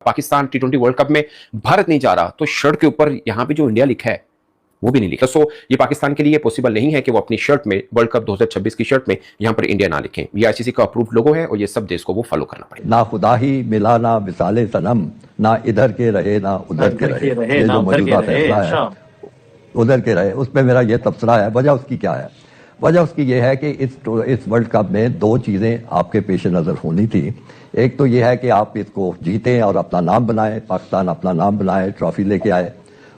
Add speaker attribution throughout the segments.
Speaker 1: पाकिस्तान टी20 world cup में भारत नहीं जा रहा तो शर्ट के ऊपर यहां पे जो इंडिया लिखा है वो भी नहीं लिखा। सो ये पाकिस्तान के लिए पॉसिबल नहीं है कि वो अपनी शर्ट में वर्ल्ड कप 2026 की शर्ट में यहां पर इंडिया ना लिखें। ये आईसीसी का अप्रूव्ड लोगो है और ये सब देश को वो फॉलो करना पड़ेगा।
Speaker 2: ना खुदा ही मिला ना विसाले सनम, ना इधर के रहे ना उधर के रहे। ये जो मौजूदा फैसला है उधर के रहे, उसमें मेरा ये तबसरा है। वजह उसकी क्या है? वजह उसकी ये है कि इस वर्ल्ड कप में दो चीज़ें आपके पेश नज़र होनी थी। एक तो ये है कि आप इसको जीतें और अपना नाम बनाएं, पाकिस्तान अपना नाम बनाए, ट्रॉफी लेके आए।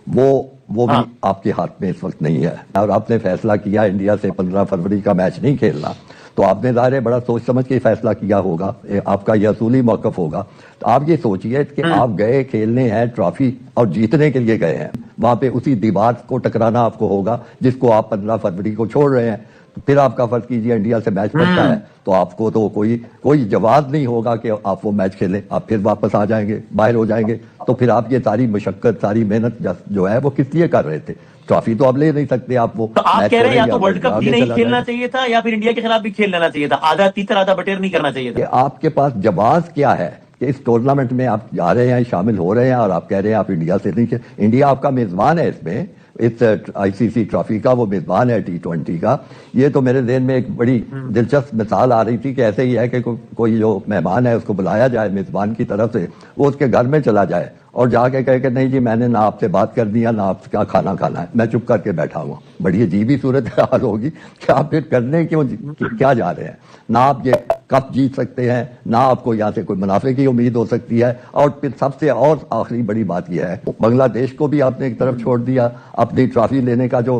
Speaker 2: वो भी आपके हाथ में इस वक्त नहीं है। और आपने फैसला किया इंडिया से 15 फरवरी का मैच नहीं खेलना, तो आपने ज़ाहिर है बड़ा सोच समझ के फैसला किया होगा, आपका यह असूली मौक़िफ़ होगा। तो आप ये सोचिए कि आप गए खेलने हैं ट्रॉफी और जीतने के लिए गए हैं, वहां पे उसी दीवार को टकराना आपको होगा जिसको आप 15 फरवरी को छोड़ रहे हैं। तो फिर आपका फर्ज कीजिए इंडिया से मैच पड़ता है तो आपको तो कोई जवाब नहीं होगा कि आप वो मैच खेलें। आप फिर वापस आ जाएंगे, बाहर हो जाएंगे। तो फिर आप ये सारी मशक्कत, सारी मेहनत जो है वो किस लिए कर रहे थे? ट्रॉफी तो आप ले नहीं सकते। आप वो
Speaker 3: तो आप कह रहे हैं या तो वर्ल्ड कप भी नहीं खेलना चाहिए था या फिर इंडिया के खिलाफ भी खेल लेना चाहिए था, आधा तीतर आधा बटेर नहीं करना चाहिए था।
Speaker 2: आपके पास जवाब क्या है कि इस टूर्नामेंट में आप जा रहे हैं, शामिल हो रहे हैं और आप कह रहे हैं आप इंडिया से नहीं। इंडिया आपका मेजबान है इसमें, इस आईसीसी ट्रॉफी का वो मेजबान है टी20 का। ये तो मेरे ज़हन में एक बड़ी दिलचस्प मिसाल आ रही थी कि ऐसे ही है कि कोई जो मेहमान है उसको बुलाया जाए मेजबान की तरफ से, वो उसके घर में चला जाए और जाके कहे कि नहीं जी मैंने ना आपसे बात कर दिया ना आपका खाना खाना है, मैं चुप करके बैठा हुआ। बड़ी अजीब ही सूरत हाल होगी कि आप फिर करने क्यों क्या जा रहे हैं? ना आप ये कप जीत सकते हैं, ना आपको यहाँ से कोई मुनाफे की उम्मीद हो सकती है। और फिर सबसे और आखिरी बड़ी बात यह है, बांग्लादेश को भी आपने एक तरफ छोड़ दिया, अपनी ट्रॉफी लेने का जो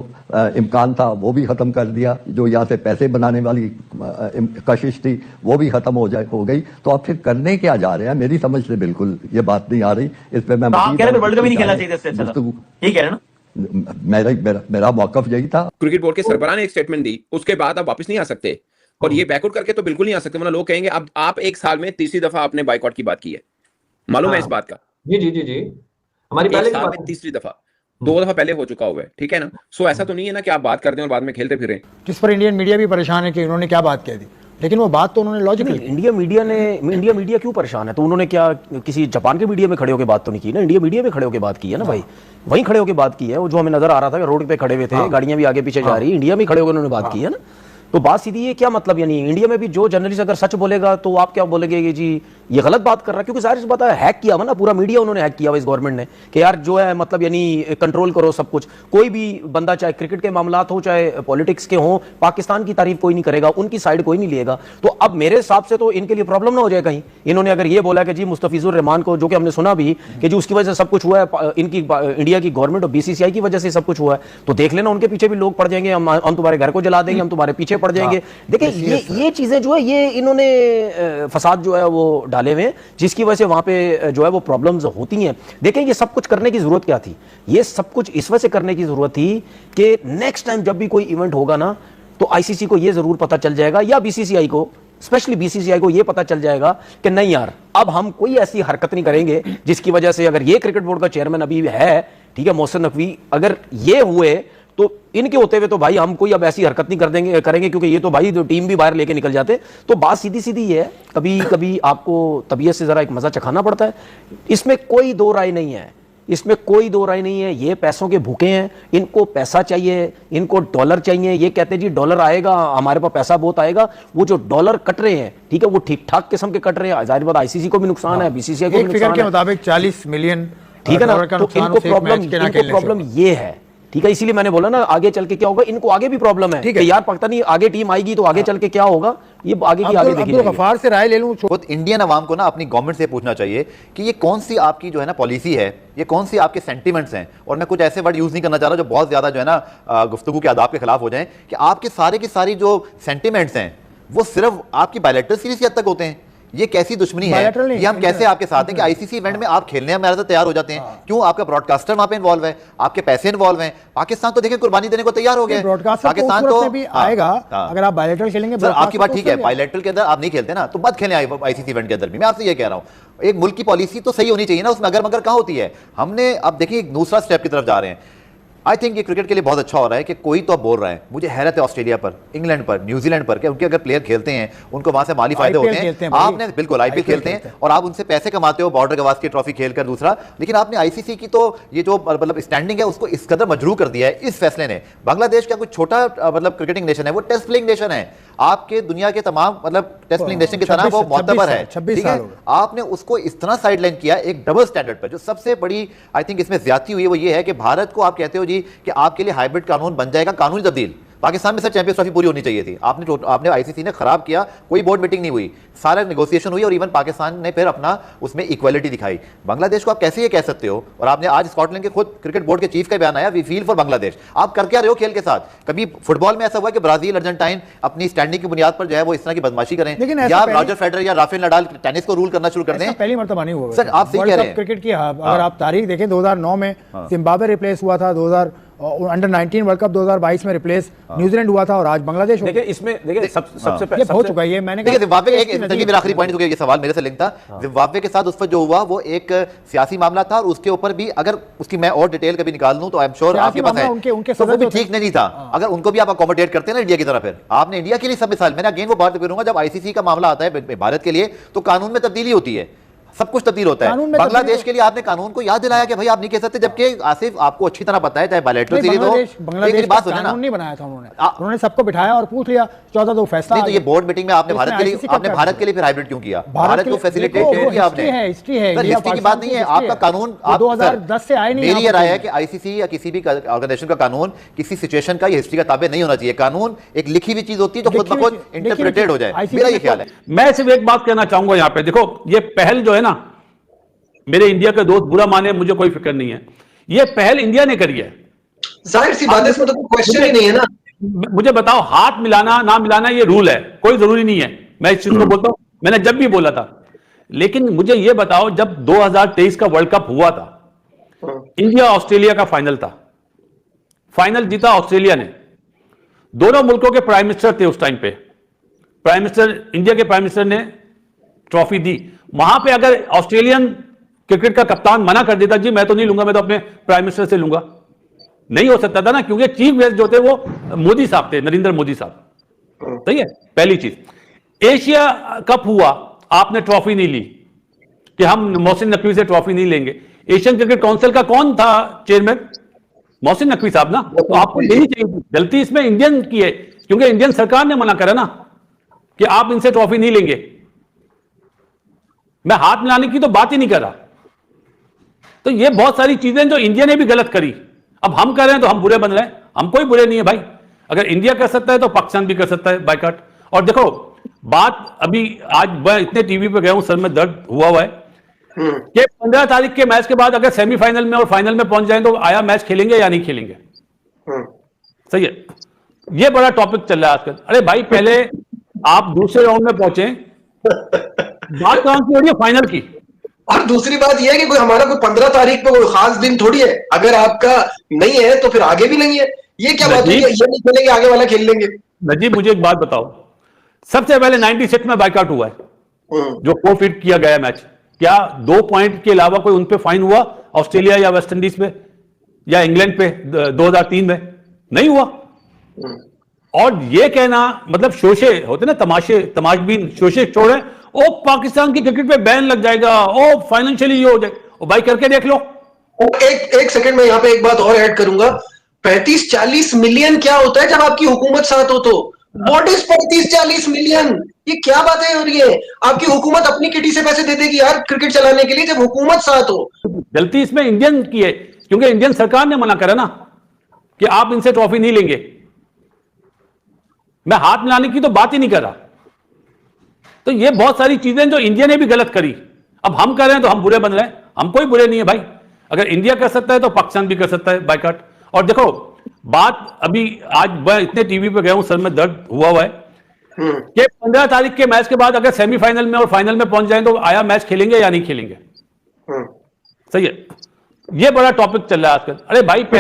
Speaker 2: इम्कान था वो भी खत्म कर दिया, जो यहाँ से पैसे बनाने वाली कशिश थी वो भी खत्म हो गई। तो आप फिर करने क्या जा रहे हैं? मेरी समझ से बिल्कुल ये बात नहीं आ रही। इस पे मैं
Speaker 3: वर्ल्ड कप ही नहीं खेलना चाहिए, ठीक है ना?
Speaker 2: मेरा मौकफ यही था।
Speaker 1: क्रिकेट बोर्ड के सरबराह ने एक स्टेटमेंट दी, उसके बाद आप वापस नहीं आ सकते और ये बैकआउट करके तो बिल्कुल नहीं आ सकते, वरना लोग कहेंगे अब आप एक साल में तीसरी दफा आपने बाइकआउट की बात की है। मालूम है इस बात का?
Speaker 4: जी जी जी जी, हमारी पहले
Speaker 1: साल में तीसरी दफा, 2 दफा पहले हो चुका हुआ है, ठीक है ना? सो ऐसा तो नहीं है ना कि आप बात करते हैं और बाद में खेलते फिर।
Speaker 5: जिस पर इंडियन मीडिया भी परेशान है कि उन्होंने क्या बात कह दी, लेकिन वो बात तो उन्होंने लॉजिकल।
Speaker 6: इंडिया मीडिया क्यों परेशान है? तो उन्होंने क्या किसी जापान के मीडिया में खड़े होकर बात तो नहीं की ना, इंडिया मीडिया में खड़े होकर बात की है ना भाई। वहीं खड़े होकर बात की है, वो जो हमें नजर आ रहा था रोड पे खड़े हुए थे, गाड़ियां भी आगे पीछे जा रही, इंडिया में खड़े होकर उन्होंने बात की है ना। तो बात सीधी है, क्या मतलब? यानी इंडिया में भी जो जर्नलिस्ट अगर सच बोलेगा तो आप क्या बोलेंगे कि जी ये गलत बात कर रहा है? क्योंकि जाहिर सी बात है हैक किया हुआ ना, पूरा मीडिया उन्होंने हैक किया हुआ इस गवर्नमेंट ने कि यार जो है मतलब यानी कंट्रोल करो सब कुछ। कोई भी बंदा चाहे क्रिकेट के मामलात हो चाहे पॉलिटिक्स के हो, पाकिस्तान की तारीफ कोई नहीं करेगा, उनकी साइड कोई नहीं लेगा। तो अब मेरे हिसाब से तो इनके लिए प्रॉब्लम ना हो जाए कहीं। इन्होंने अगर ये बोला कि जी मुस्तफिजुर रहमान को, जो कि हमने सुना भी कि जी उसकी वजह से सब कुछ हुआ है, इनकी इंडिया की गवर्नमेंट और बीसीसीआई की वजह से सब कुछ हुआ है, तो देख लेना उनके पीछे भी लोग पड़ जाएंगे, हम तुम्हारे घर को जला देंगे, हम तुम्हारे पीछे पड़ जाएंगे। ये चीजें जो है ये इन्होंने फसाद जो है वो डाले हुए हैं, जिसकी वजह से वहां पे जो है वो प्रॉब्लम्स होती हैं। देखें ये सब कुछ करने की जरूरत क्या थी? ये सब कुछ इस वजह से करने की जरूरत थी कि नेक्स्ट टाइम जब भी कोई इवेंट होगा ना तो आईसीसी को ये जरूर पता चल जाएगा, या बीसीसीआई को, स्पेशली बीसीसीआई को ये पता चल जाएगा कि नहीं यार अब हम कोई ऐसी हरकत नहीं करेंगे जिसकी वजह से, अगर ये क्रिकेट बोर्ड का चेयरमैन अभी है, ठीक है, मोहसिन नकवी, अगर ये हुए तो इनके होते हुए तो भाई हम कोई अब ऐसी हरकत नहीं करेंगे क्योंकि ये तो भाई जो टीम भी बाहर लेके निकल जाते। तो बात सीधी सीधी है, कभी कभी आपको तबीयत से जरा एक मजा चखाना पड़ता है, इसमें कोई दो राय नहीं है, इसमें कोई दो राय नहीं है। ये पैसों के भूखे हैं, इनको पैसा चाहिए, इनको डॉलर चाहिए। ये कहते हैं जी डॉलर आएगा, हमारे पास पैसा बहुत आएगा। वो जो डॉलर कट रहे हैं, ठीक है, वो ठीक ठाक किस्म के कट रहे हैं। जाहिर बात आईसीसी को भी नुकसान है, बीसीसीआई को भी नुकसान है।
Speaker 5: के मुताबिक 40 मिलियन,
Speaker 6: ठीक है ना? तो इनको प्रॉब्लम ये है, ठीक है, इसीलिए मैंने बोला ना आगे चल के क्या होगा। इनको आगे भी प्रॉब्लम है कि यार पता नहीं आगे टीम आएगी तो आगे चल के क्या होगा, ये आगे की आगे देखिए।
Speaker 5: गफ्फार से राय ले लूं।
Speaker 7: खुद इंडियन अवाम को ना अपनी गवर्नमेंट से पूछना चाहिए कि ये कौन सी आपकी जो है ना पॉलिसी है, ये कौन सी आपके सेंटिमेंट्स हैं। और मैं कुछ ऐसे वर्ड यूज नहीं करना चाह रहा जो बहुत ज्यादा जो है ना गुफ्तगू के आदाब के खिलाफ हो जाएं, कि आपके सारे की सारी जो सेंटिमेंट्स हैं वो सिर्फ आपकी बायलैटरल सीरीज हद तक होते हैं। ये कैसी दुश्मनी है? ये हम कैसे आपके साथ हैं कि आईसीसी इवेंट में आप खेलने हमारे साथ तैयार हो जाते हैं? क्यों? आपका ब्रॉडकास्टर वहां पे इन्वॉल्व है, आपके पैसे इन्वॉल्व हैं। पाकिस्तान तो देखिए कुर्बानी देने को तैयार हो गए।
Speaker 5: पाकिस्तान तो भी आएगा अगर आप बायलैटरल खेलेंगे।
Speaker 7: सर आपकी बात ठीक है, बायलैटरल के अंदर आप नहीं खेलते ना, तो मत खेलें आईसीसी इवेंट के अंदर भी। मैं आपसे ये कह रहा हूं एक मुल्क की पॉलिसी तो सही होनी चाहिए ना, उसमें अगर मगर कहां होती है। हमने अब देखिए एक दूसरा स्टेप की तरफ जा रहे हैं। आई थिंक ये क्रिकेट के लिए बहुत अच्छा हो रहा है कि कोई तो अब बोल रहा है। मुझे हैरत है ऑस्ट्रेलिया पर, इंग्लैंड पर, न्यूजीलैंड पर, कि उनके अगर प्लेयर खेलते हैं उनको वहां से माली फायदे होते हैं। आपने बिल्कुल आईपीएल खेलते हैं और आप उनसे पैसे कमाते हो बॉर्डर गवास्कर ट्रॉफी खेलकर दूसरा, लेकिन आपने आईसीसी की तो ये जो मतलब स्टैंडिंग है उसको इस कदर मजरू कर दिया है इस फैसले ने। बांग्लादेश का कोई छोटा मतलब क्रिकेटिंग नेशन है, वो टेस्ट प्लेइंग नेशन है। आपके दुनिया के तमाम मतलब टेस्ट प्लेइंग नेशन की तरह वो मोतबर है, ठीक है। आपने उसको इस तरह साइडलाइन किया एक डबल स्टैंडर्ड पर। जो सबसे बड़ी आई थिंक इसमें ज्यादती हुई है वो ये है कि भारत को आप कहते हो जी कि आपके लिए हाइब्रिड कानून बन जाएगा, कानूनी तब्दील। पाकिस्तान में सर चैंपियंस ट्रॉफी पूरी होनी चाहिए थी, आपने आईसीसी ने खराब किया, कोई बोर्ड मीटिंग नहीं हुई, सारा नेगोशिएशन हुई और इवन पाकिस्तान ने फिर अपना उसमें इक्वालिटी दिखाई। बांग्लादेश को आप कैसे ये कह सकते हो? और आपने आज स्कॉटलैंड के खुद क्रिकेट बोर्ड के चीफ का बयान आया, वी फील फॉर बांग्लादेश। आप कर क्या रहे हो खेल के साथ? कभी फुटबॉल में ऐसा हुआ कि ब्राजील अर्जेंटाइन अपनी स्टैंडिंग की बुनियाद पर जो है वो इस तरह की बदमाशी करें, या रॉजर फेडरर या राफेल नडाल टेनिस को रूल करना शुरू कर दें?
Speaker 5: पहली मर्तबा नहीं हुआ
Speaker 7: सर, आप सही कह रहे हैं।
Speaker 5: क्रिकेट की अगर आप तारीख देखें 2009 में जिम्बाब्वे रिप्लेस हुआ था, 2000 अंडर 19 वर्ल्ड कप 2022 में रिप्लेस न्यूजीलैंड हुआ था और आज बांग्लादेश।
Speaker 6: देखिए इसमें देखिए सबसे
Speaker 5: ये हो चुका है, ये मैंने
Speaker 7: देखिए जिम्बाब्वे एक मेरा आखिरी पॉइंट ये सवाल मेरे से लिंक था। जिम्बाब्वे के साथ उस पर जो हुआ वो एक सियासी मामला था और उसके ऊपर भी अगर उसकी मैं और डिटेल कभी निकाल लूं तो आई एम श्योर आपके पास है, तो वो भी ठीक नहीं था। अगर उनको भी आप अकोमोडेट करते हैं ना इंडिया की तरह, फिर आपने इंडिया के लिए सब मिसाल, मैंने अगेन वो बात करूंगा, जब आईसीसी का मामला आता है भारत के लिए तो कानून में तब्दीली होती है, सब कुछ तब्दील होता है। बांग्लादेश के लिए आपने कानून को याद दिलाया कि भाई आप नहीं कह सकते, जबकि आसिफ आपको अच्छी तरह पता है चाहे बायलैटरल सीरीज हो,
Speaker 5: बांग्लादेश बात कानून नहीं बनाया था उन्होंने सबको बिठाया और पूछ लिया 14 तो फैसला।
Speaker 7: नहीं तो ये बोर्ड मीटिंग में आपने भारत के लिए फिर हाइब्रिड क्यों किया? भारत को फैसिलिटेट किया आपने।
Speaker 5: हिस्ट्री है,
Speaker 7: हिस्ट्री की बात नहीं है, आपका कानून
Speaker 5: 2010 से आए नहीं।
Speaker 7: मेरी ये राय है कि आईसीसी या किसी भी ऑर्गेनाइजेशन का कानून किसी सिचुएशन का, ये हिस्ट्री का ताबे नहीं होना चाहिए। कानून एक लिखी हुई चीज होती है जो खुद ब खुद इंटरप्रिटेड हो जाए, मेरा ये ख्याल है।
Speaker 8: मैं सिर्फ एक बात कहना चाहूंगा यहाँ पे, देखो ये पहल जो है ना, मेरे इंडिया के दोस्त बुरा माने मुझे कोई फिक्र नहीं है, ये पहल इंडिया ने करी है।
Speaker 9: जाहिर सी बात है, इसमें तो कोई क्वेश्चन ही नहीं है ना।
Speaker 8: मुझे बताओ, हाथ मिलाना ना मिलाना ये रूल है, कोई जरूरी नहीं है, मैं इस चीज को बोलता हूं, मैंने जब भी बोला था। लेकिन मुझे ये बताओ, जब 2023 का वर्ल्ड कप हुआ था, इंडिया ऑस्ट्रेलिया का फाइनल था, फाइनल जीता ऑस्ट्रेलिया ने, दोनों मुल्कों के प्राइम मिनिस्टर थे उस टाइम पे, प्राइम मिनिस्टर, इंडिया के प्राइम मिनिस्टर ने ट्रॉफी दी। वहां पे अगर ऑस्ट्रेलियन क्रिकेट का कप्तान मना कर देता, जी मैं तो नहीं लूंगा, मैं तो अपने प्राइम मिनिस्टर से लूंगा, नहीं हो सकता था ना, क्योंकि चीफ गेस्ट जो थे वो मोदी साहब थे, नरेंद्र मोदी साहब। सही है, पहली चीज। एशिया कप हुआ, आपने ट्रॉफी नहीं ली कि हम मोहसिन नकवी से ट्रॉफी नहीं लेंगे। एशियन क्रिकेट काउंसिल का कौन था चेयरमैन? मोहसिन नकवी साहब ना, तो आपको लेनी चाहिए। गलती इसमें इंडियन की है, क्योंकि इंडियन सरकार ने मना करा ना कि आप इनसे ट्रॉफी नहीं लेंगे। मैं हाथ मिलाने की तो बात ही नहीं कर रहा। तो ये बहुत सारी चीजें जो इंडिया ने भी गलत करी, अब हम कर रहे हैं तो हम बुरे बन रहे हैं। हम कोई बुरे नहीं है भाई, अगर इंडिया कर सकता है तो पाकिस्तान भी कर सकता है बाइकआउट। और देखो बात, अभी आज मैं इतने टीवी पे गया हूं, सर में दर्द हुआ है कि 15 तारीख के मैच के बाद अगर सेमीफाइनल में और फाइनल में पहुंच जाए तो आया मैच खेलेंगे या नहीं खेलेंगे? सही है, ये बड़ा टॉपिक चल रहा है आजकल। अरे भाई, पहले आप दूसरे राउंड में पहुंचे, बात कहां की हो रही है? फाइनल की।
Speaker 9: और दूसरी बात यह है कि कोई हमारा कोई 15 तारीख पे कोई खास दिन थोड़ी है, अगर आपका नहीं है तो फिर आगे भी नहीं है। ये क्या बात है? ये नहीं खेलेंगे, आगे वाला खेल लेंगे।
Speaker 8: नजीब, मुझे एक बात बताओ, सबसे पहले 96 में बाइकआउट हुआ है, जो फोरफिट किया गया मैच, क्या 2 पॉइंट के अलावा कोई उन पे फाइन हुआ ऑस्ट्रेलिया या वेस्ट इंडीज पे या इंग्लैंड पे 2003 में? नहीं हुआ। और ये कहना मतलब शोशे होते ना, तमाशबीन शोशे छोड़े, ओ पाकिस्तान की क्रिकेट पे बैन लग जाएगा, ओ फाइनेंशियली ये हो जाएगा, ओ भाई करके देख लो।
Speaker 9: एक सेकंड में यहाँ पे एक बात और ऐड करूंगा। 35-40 मिलियन क्या होता है जब आपकी हुकूमत साथ हो? तो व्हाट इज 35-40 मिलियन? ये क्या बात है? और ये आपकी हुकूमत अपनी किटी से पैसे दे देगी यार क्रिकेट चलाने के लिए, जब हुकूमत साथ हो।
Speaker 8: गलती इसमें इंडियन की है, क्योंकि इंडियन सरकार ने मना करा ना कि आप इनसे ट्रॉफी नहीं लेंगे। मैं हाथ मिलाने की तो बात ही नहीं कर रहा। तो ये बहुत सारी चीजें जो इंडिया ने भी गलत करी, अब हम कर रहे हैं तो हम बुरे बन रहे हैं। हम कोई बुरे नहीं है भाई, अगर इंडिया कर सकता है तो पाकिस्तान भी कर सकता है बाइकआउट। और देखो बात, अभी आज मैं इतने टीवी पे गया हूं, सर में दर्द हुआ है कि 15 तारीख के मैच के बाद अगर सेमीफाइनल में और फाइनल में पहुंच जाए तो आया मैच खेलेंगे या नहीं खेलेंगे? सही है, ये बड़ा टॉपिक चल रहा है आजकल। अरे भाई